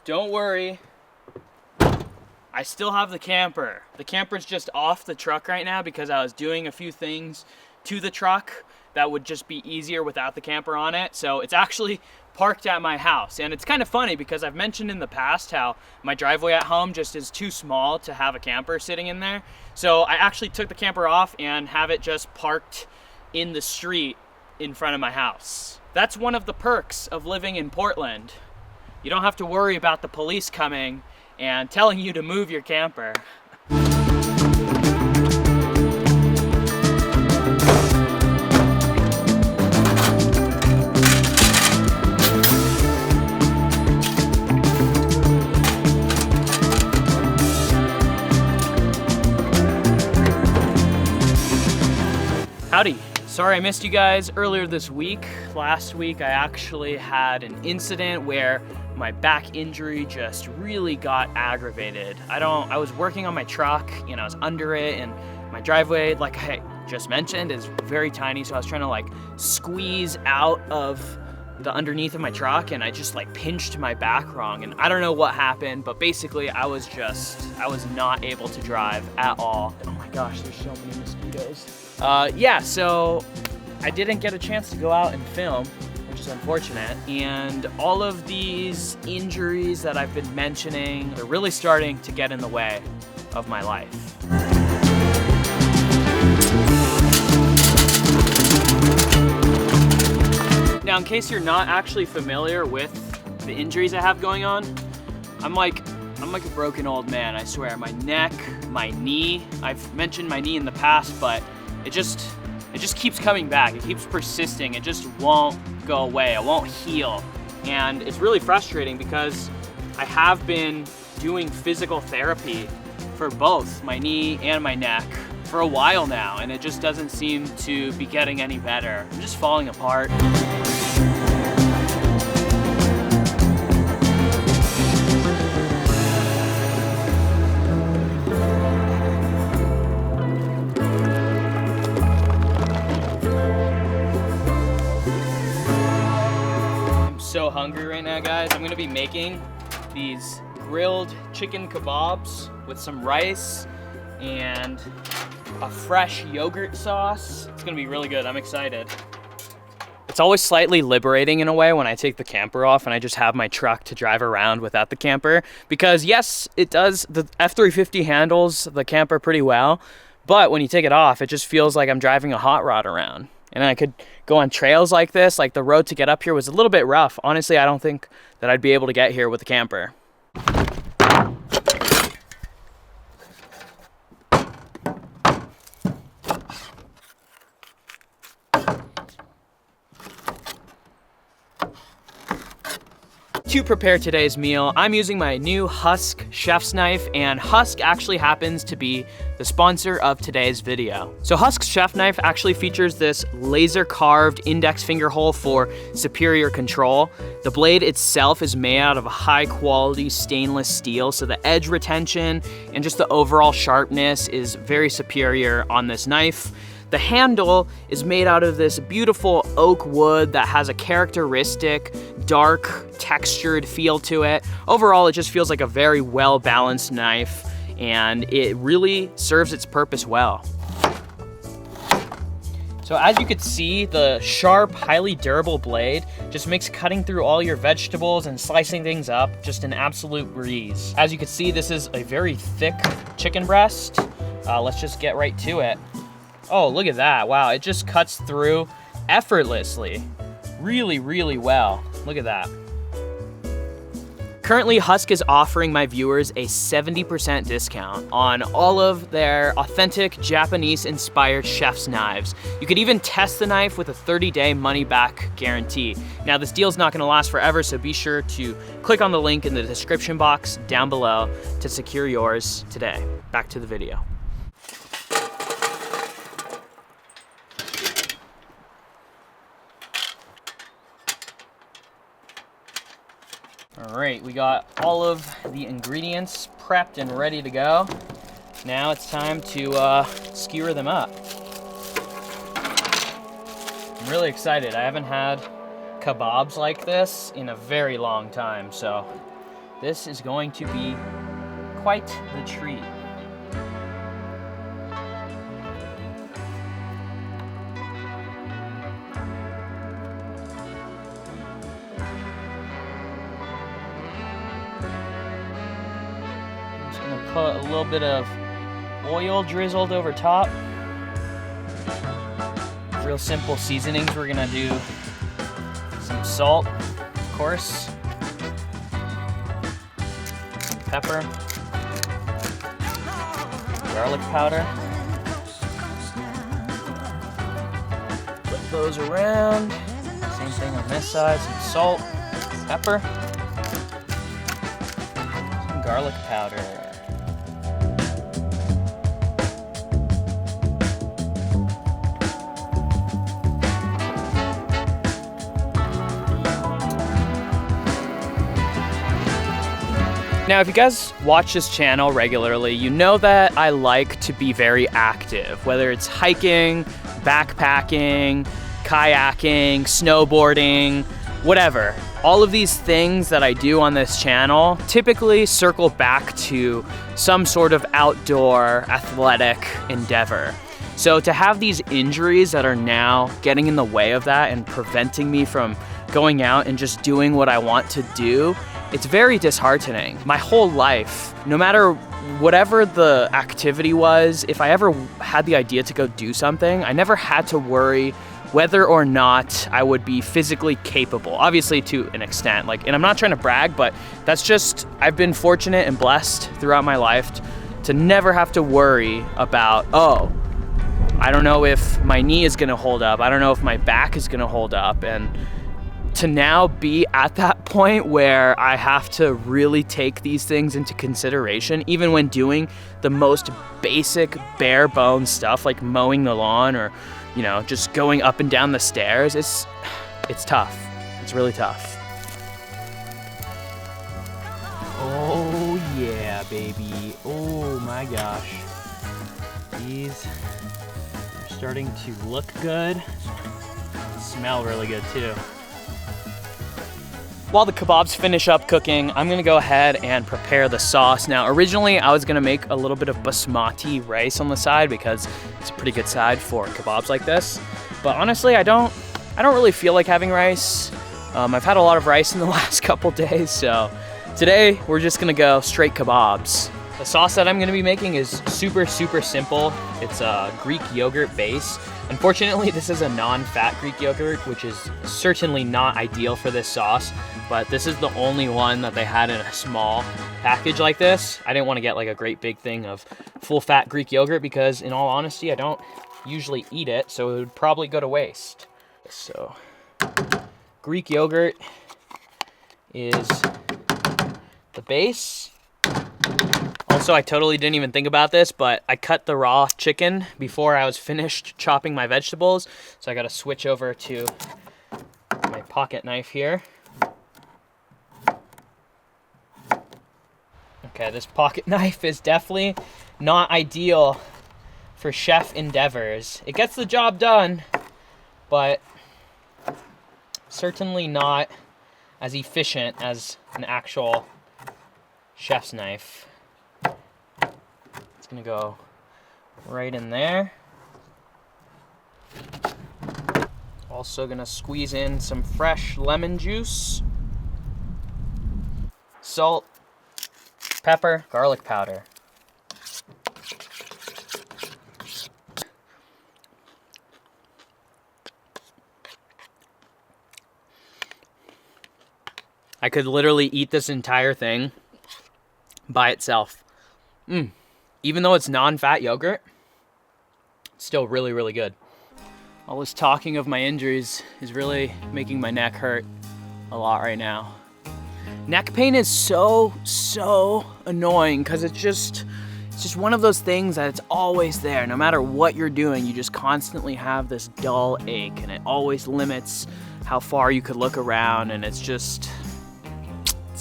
Don't worry. I still have the camper. The camper's just off the truck right now because I was doing a few things to the truck that would just be easier without the camper on it. So it's actually parked at my house. And it's kind of funny because I've mentioned in the past how my driveway at home just is too small to have a camper sitting in there. So I actually took the camper off and have it just parked in the street in front of my house. That's one of the perks of living in Portland. You don't have to worry about the police coming and telling you to move your camper. Howdy. Sorry I missed you guys earlier this week. Last week I actually had an incident where my back injury just really got aggravated. I was working on my truck and I was under it, and my driveway, like I just mentioned, is very tiny, so I was trying to like squeeze out of the underneath of my truck, and I just like pinched my back wrong, and I don't know what happened, but basically I was not able to drive at all. Oh my gosh, there's so many mosquitoes. Yeah, so I didn't get a chance to go out and film, which is unfortunate. And all of these injuries that I've been mentioning, they're really starting to get in the way of my life. Now, in case you're not actually familiar with the injuries I have going on, I'm like a broken old man, I swear. My neck, my knee, I've mentioned my knee in the past, but it just keeps coming back. It keeps persisting. It just won't go away. It won't heal. And it's really frustrating because I have been doing physical therapy for both my knee and my neck for a while now, and it just doesn't seem to be getting any better. I'm just falling apart. So hungry right now, guys. I'm gonna be making these grilled chicken kebabs with some rice and a fresh yogurt sauce. It's gonna be really good. I'm excited. It's always slightly liberating in a way when I take the camper off and I just have my truck to drive around without the camper, because yes, it does, the F350 handles the camper pretty well, but when you take it off, it just feels like I'm driving a hot rod around. And I could go on trails like this. Like the road to get up here was a little bit rough. Honestly, I don't think that I'd be able to get here with the camper. To prepare today's meal, I'm using my new Husk chef's knife, and Husk actually happens to be the sponsor of today's video. So Husk's chef knife actually features this laser carved index finger hole for superior control. The blade itself is made out of a high quality stainless steel, so the edge retention and just the overall sharpness is very superior on this knife. The handle is made out of this beautiful oak wood that has a characteristic dark textured feel to it. Overall, it just feels like a very well-balanced knife, and it really serves its purpose well. So as you can see, the sharp, highly durable blade just makes cutting through all your vegetables and slicing things up just an absolute breeze. As you can see, this is a very thick chicken breast. Let's just get right to it. Oh, look at that. Wow, it just cuts through effortlessly. Really, really well. Look at that. Currently, Husk is offering my viewers a 70% discount on all of their authentic Japanese-inspired chef's knives. You could even test the knife with a 30-day money-back guarantee. Now, this deal's not gonna last forever, so be sure to click on the link in the description box down below to secure yours today. Back to the video. All right, we got all of the ingredients prepped and ready to go. Now it's time to skewer them up. I'm really excited. I haven't had kebabs like this in a very long time, so this is going to be quite the treat. Put a little bit of oil drizzled over top. Real simple seasonings. We're gonna do some salt, of course, pepper, garlic powder. Flip those around. Same thing on this side, some salt, pepper, some garlic powder. Now, if you guys watch this channel regularly, you know that I like to be very active, whether it's hiking, backpacking, kayaking, snowboarding, whatever. All of these things that I do on this channel typically circle back to some sort of outdoor athletic endeavor. So to have these injuries that are now getting in the way of that and preventing me from going out and just doing what I want to do, it's very disheartening. My whole life, no matter whatever the activity was, if I ever had the idea to go do something, I never had to worry whether or not I would be physically capable. Obviously to an extent, and I'm not trying to brag, but that's just, I've been fortunate and blessed throughout my life to never have to worry about, oh, I don't know if my knee is gonna hold up, I don't know if my back is gonna hold up, and to now be at that point where I have to really take these things into consideration, even when doing the most basic bare bones stuff like mowing the lawn or, you know, just going up and down the stairs, it's tough. It's really tough. Oh yeah, baby. Oh my gosh. These are starting to look good. Smell really good too. While the kebabs finish up cooking, I'm gonna go ahead and prepare the sauce. Now, originally I was gonna make a little bit of basmati rice on the side because it's a pretty good side for kebabs like this. But honestly, I don't really feel like having rice. I've had a lot of rice in the last couple days, so today we're just gonna go straight kebabs. The sauce that I'm gonna be making is super, super simple. It's a Greek yogurt base. Unfortunately, this is a non-fat Greek yogurt, which is certainly not ideal for this sauce, but this is the only one that they had in a small package like this. I didn't want to get like a great big thing of full-fat Greek yogurt because, in all honesty, I don't usually eat it, so it would probably go to waste. So, Greek yogurt is the base. Also, I totally didn't even think about this, but I cut the raw chicken before I was finished chopping my vegetables. So I gotta switch over to my pocket knife here. Okay, this pocket knife is definitely not ideal for chef endeavors. It gets the job done, but certainly not as efficient as an actual chef's knife. It's gonna go right in there. Also gonna squeeze in some fresh lemon juice, salt, pepper, garlic powder. I could literally eat this entire thing by itself. Even though it's non-fat yogurt, it's still really, really good. All this talking of my injuries is really making my neck hurt a lot right now. Neck pain is so annoying because it's just one of those things that it's always there. No matter what you're doing, you just constantly have this dull ache, and it always limits how far you could look around, and it's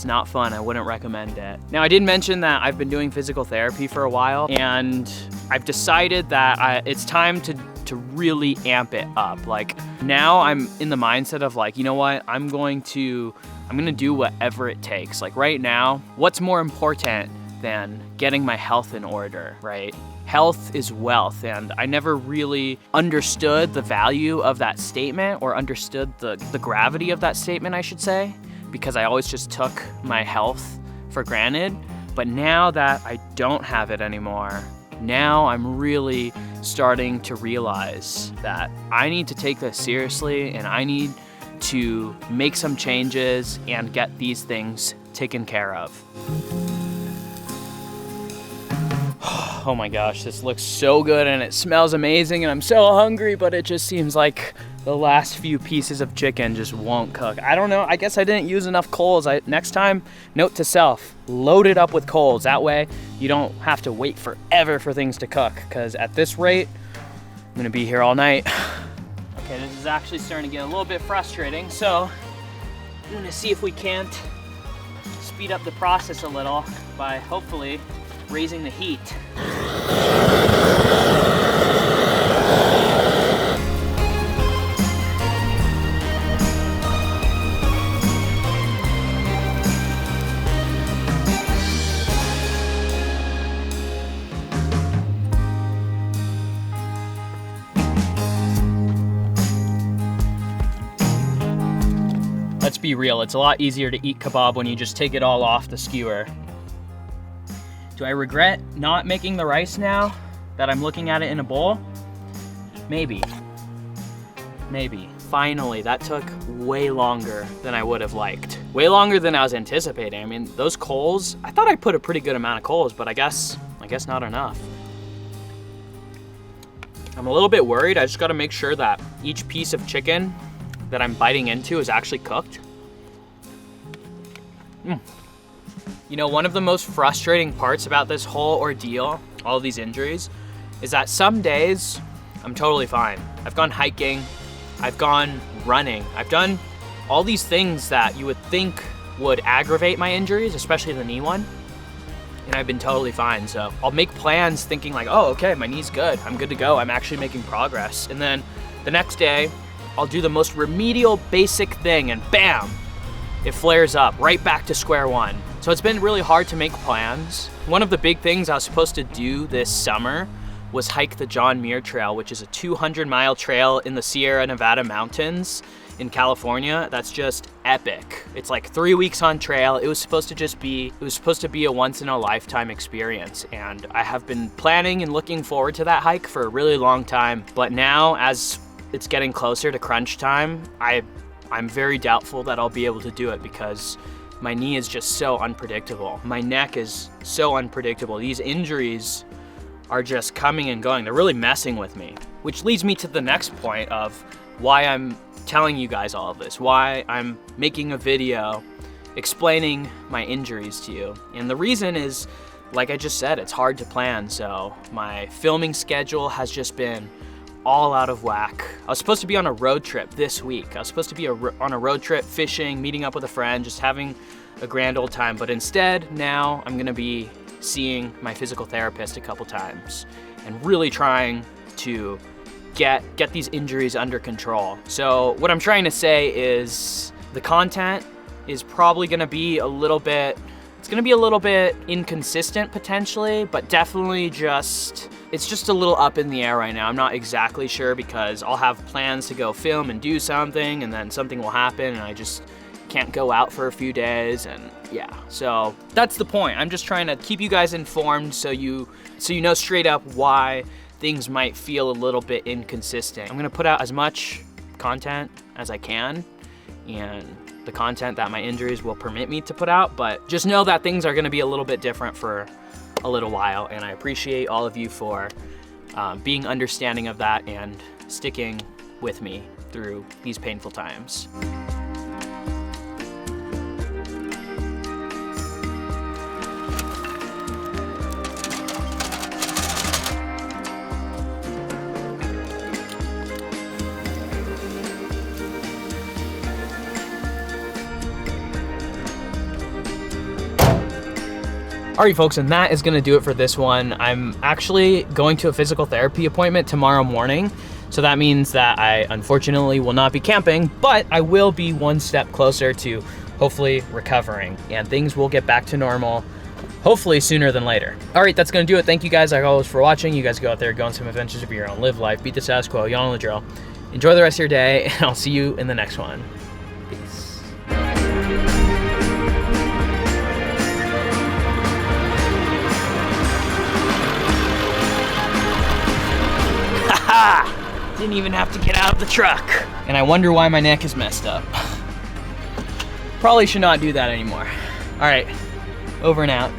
not fun. I wouldn't recommend it. Now, I did mention that I've been doing physical therapy for a while, and I've decided that it's time to really amp it up. Like, now I'm in the mindset of like, you know what, I'm gonna do whatever it takes. Like right now, what's more important than getting my health in order, right? Health is wealth, and I never really understood the value of that statement, or understood the gravity of that statement, I should say, because I always just took my health for granted. But now that I don't have it anymore, now I'm really starting to realize that I need to take this seriously, and I need to make some changes and get these things taken care of. Oh my gosh, this looks so good and it smells amazing, and I'm so hungry, but it just seems like the last few pieces of chicken just won't cook. I don't know, I guess I didn't use enough coals. Next time, note to self, load it up with coals. That way you don't have to wait forever for things to cook, because at this rate, I'm gonna be here all night. Okay, this is actually starting to get a little bit frustrating, so I'm gonna see if we can't speed up the process a little by hopefully raising the heat. Let's be real, it's a lot easier to eat kebab when you just take it all off the skewer. Do I regret not making the rice now that I'm looking at it in a bowl? Maybe. Maybe. Finally, that took way longer than I would have liked. Way longer than I was anticipating. I mean, those coals, I thought I put a pretty good amount of coals, but I guess not enough. I'm a little bit worried. I just gotta make sure that each piece of chicken that I'm biting into is actually cooked. You know, one of the most frustrating parts about this whole ordeal, all of these injuries, is that some days I'm totally fine. I've gone hiking, I've gone running, I've done all these things that you would think would aggravate my injuries, especially the knee one, and I've been totally fine. So I'll make plans thinking like, oh, okay, my knee's good, I'm good to go, I'm actually making progress. And then the next day, I'll do the most remedial basic thing, and bam, it flares up, right back to square one. So it's been really hard to make plans. One of the big things I was supposed to do this summer was hike the John Muir Trail, which is a 200-mile trail in the Sierra Nevada mountains in California. That's just epic. It's like 3 weeks on trail. It was supposed to be a once-in-a-lifetime experience, and I have been planning and looking forward to that hike for a really long time. But now, as it's getting closer to crunch time, I'm very doubtful that I'll be able to do it, because my knee is just so unpredictable. My neck is so unpredictable. These injuries are just coming and going. They're really messing with me, which leads me to the next point of why I'm telling you guys all of this, why I'm making a video explaining my injuries to you. And the reason is, like I just said, it's hard to plan. So my filming schedule has just been all out of whack. I was supposed to be on a road trip this week. I was supposed to be on a road trip, fishing, meeting up with a friend, just having a grand old time. But instead, now I'm gonna be seeing my physical therapist a couple times and really trying to get these injuries under control. So what I'm trying to say is the content is probably gonna be a little bit inconsistent potentially, but definitely it's just a little up in the air right now. I'm not exactly sure, because I'll have plans to go film and do something, and then something will happen and I just can't go out for a few days, and yeah. So that's the point. I'm just trying to keep you guys informed so you know straight up why things might feel a little bit inconsistent. I'm gonna put out as much content as I can, and the content that my injuries will permit me to put out, but just know that things are gonna be a little bit different for a little while, and I appreciate all of you for being understanding of that and sticking with me through these painful times. Alright folks, and that is gonna do it for this one. I'm actually going to a physical therapy appointment tomorrow morning, so that means that I unfortunately will not be camping, but I will be one step closer to hopefully recovering, and things will get back to normal, hopefully sooner than later. Alright, that's gonna do it. Thank you guys, like always, for watching. You guys go out there, go on some adventures of your own, live life, beat the status quo, y'all know the drill. Enjoy the rest of your day, and I'll see you in the next one. Peace. Didn't even have to get out of the truck. And I wonder why my neck is messed up. Probably should not do that anymore. All right, over and out.